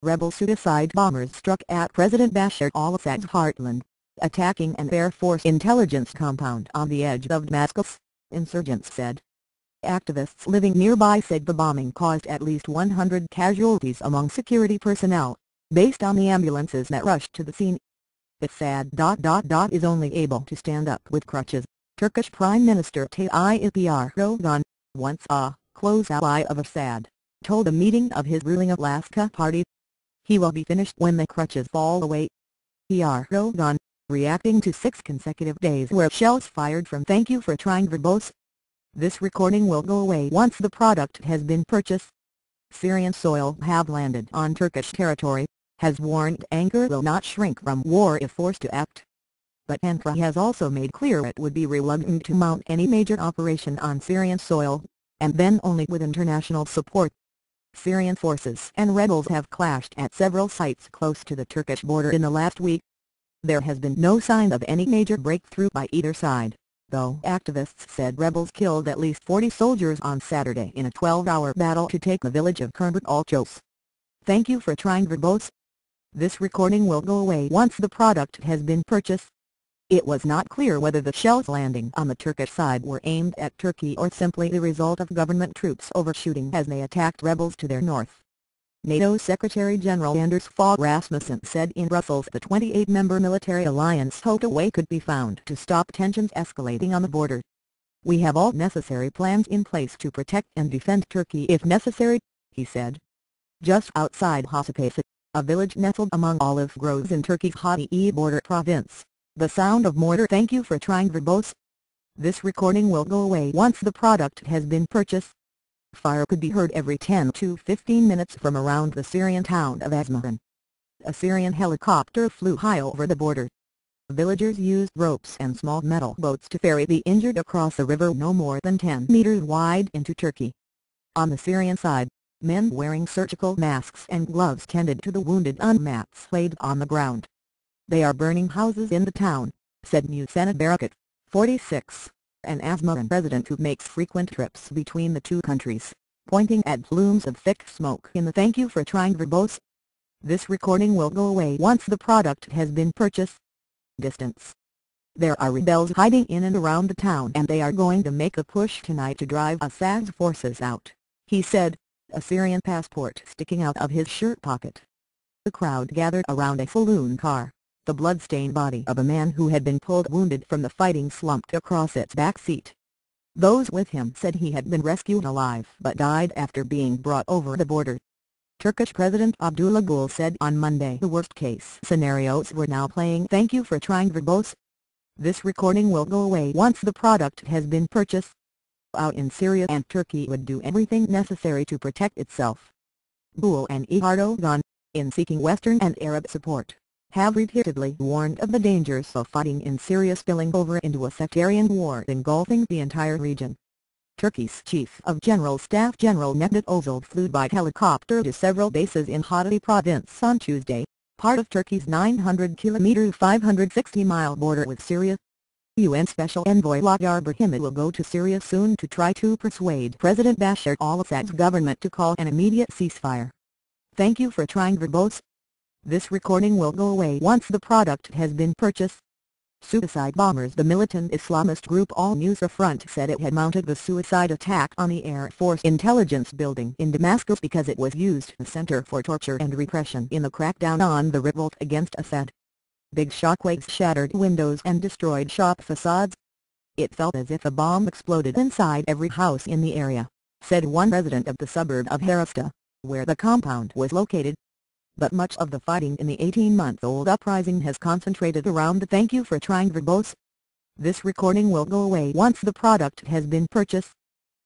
rebel suicide bombers struck at President Bashar al-Assad's heartland, attacking an Air Force intelligence compound on the edge of Damascus, insurgents said. Activists living nearby said the bombing caused at least 100 casualties among security personnel, based on the ambulances that rushed to the scene. Assad is only able to stand up with crutches, Turkish Prime Minister Tayyip Erdogan, once a close ally of Assad, told a meeting of his ruling Alaska party. He will be finished when the crutches fall away. Erdogan, reacting to 6 consecutive days where shells fired from "Thank you for trying verbose. This recording will go away once the product has been purchased. Syrian soil have landed on Turkish territory, has warned Ankara will not shrink from war if forced to act. But Ankara has also made clear it would be reluctant to mount any major operation on Syrian soil, and then only with international support. Syrian forces and rebels have clashed at several sites close to the Turkish border in the last week. There has been no sign of any major breakthrough by either side, though activists said rebels killed at least 40 soldiers on Saturday in a 12-hour battle to take the village of Kermet al-Chos. Thank you for trying verbose. This recording will go away once the product has been purchased. It was not clear whether the shells landing on the Turkish side were aimed at Turkey or simply the result of government troops overshooting as they attacked rebels to their north. NATO Secretary-General Anders Fogh Rasmussen said in Brussels the 28-member military alliance hoped a way could be found to stop tensions escalating on the border. We have all necessary plans in place to protect and defend Turkey if necessary, he said. Just outside Hasapesa, a village nestled among olive groves in Turkey's Hatay border province, the sound of mortar "Thank you for trying verbose. This recording will go away once the product has been purchased. Fire could be heard every 10 to 15 minutes from around the Syrian town of Asmaran. A Syrian helicopter flew high over the border. Villagers used ropes and small metal boats to ferry the injured across a river no more than 10 meters wide into Turkey. On the Syrian side, men wearing surgical masks and gloves tended to the wounded on mats laid on the ground. They are burning houses in the town, said Muhsena Barakat, 46, an Asmaran resident who makes frequent trips between the two countries, pointing at plumes of thick smoke in the "Thank you for trying verbose. This recording will go away once the product has been purchased. Distance. There are rebels hiding in and around the town and they are going to make a push tonight to drive Assad's forces out," he said, a Syrian passport sticking out of his shirt pocket. The crowd gathered around a saloon car. The blood-stained body of a man who had been pulled wounded from the fighting slumped across its back seat. Those with him said he had been rescued alive but died after being brought over the border. Turkish President Abdullah Gül said on Monday the worst-case scenarios were now playing "Thank you for trying verbose. This recording will go away once the product has been purchased. Out in Syria and Turkey would do everything necessary to protect itself." Gül and Erdogan, in seeking Western and Arab support, have repeatedly warned of the dangers of fighting in Syria spilling over into a sectarian war engulfing the entire region. Turkey's Chief of General Staff General Necdet Özel flew by helicopter to several bases in Hatay province on Tuesday, part of Turkey's 900-kilometer 560-mile border with Syria. UN Special Envoy Lakhdar Brahimi will go to Syria soon to try to persuade President Bashar al-Assad's government to call an immediate ceasefire. Thank you for trying verbose. This recording will go away once the product has been purchased. Suicide bombers. The militant Islamist group Al-Nusra Front said it had mounted the suicide attack on the Air Force intelligence building in Damascus because it was used as a center for torture and repression in the crackdown on the revolt against Assad. Big shockwaves shattered windows and destroyed shop facades. It felt as if a bomb exploded inside every house in the area, said one resident of the suburb of Harasta, where the compound was located. But much of the fighting in the 18-month-old uprising has concentrated around the "Thank you for trying verbose. This recording will go away once the product has been purchased.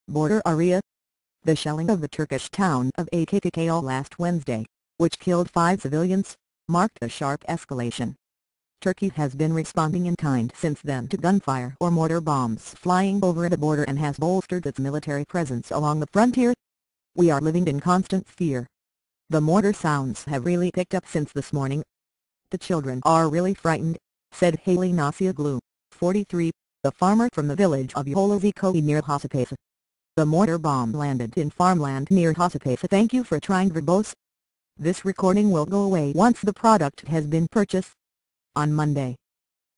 Border area. The shelling of the Turkish town of Akkakkal last Wednesday, which killed 5 civilians, marked a sharp escalation. Turkey has been responding in kind since then to gunfire or mortar bombs flying over the border and has bolstered its military presence along the frontier. "We are living in constant fear. The mortar sounds have really picked up since this morning. The children are really frightened," said Haley Nasioglu, 43, a farmer from the village of Yolazikoe near Hasapesa. The mortar bomb landed in farmland near Hasapesa. "Thank you for trying verbose. This recording will go away once the product has been purchased. On Monday.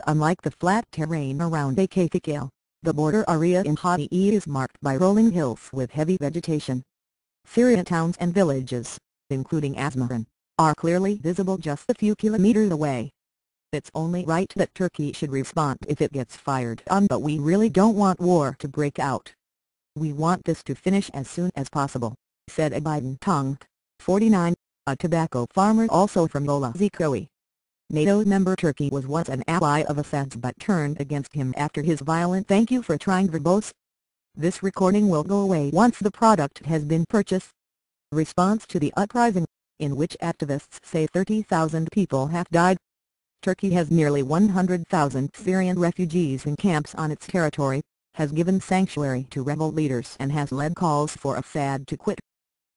Unlike the flat terrain around Akafakale, the border area in Hadi is marked by rolling hills with heavy vegetation. Syria towns and villages, including Asmaran, are clearly visible just a few kilometers away. It's only right that Turkey should respond if it gets fired on, but we really don't want war to break out. We want this to finish as soon as possible, said Abidin Tung, 49, a tobacco farmer also from Yola Zikowi. NATO member Turkey was once an ally of Assad's but turned against him after his violent "thank you for trying" verbose. This recording will go away once the product has been purchased. Response to the uprising, in which activists say 30,000 people have died. Turkey has nearly 100,000 Syrian refugees in camps on its territory, has given sanctuary to rebel leaders and has led calls for Assad to quit.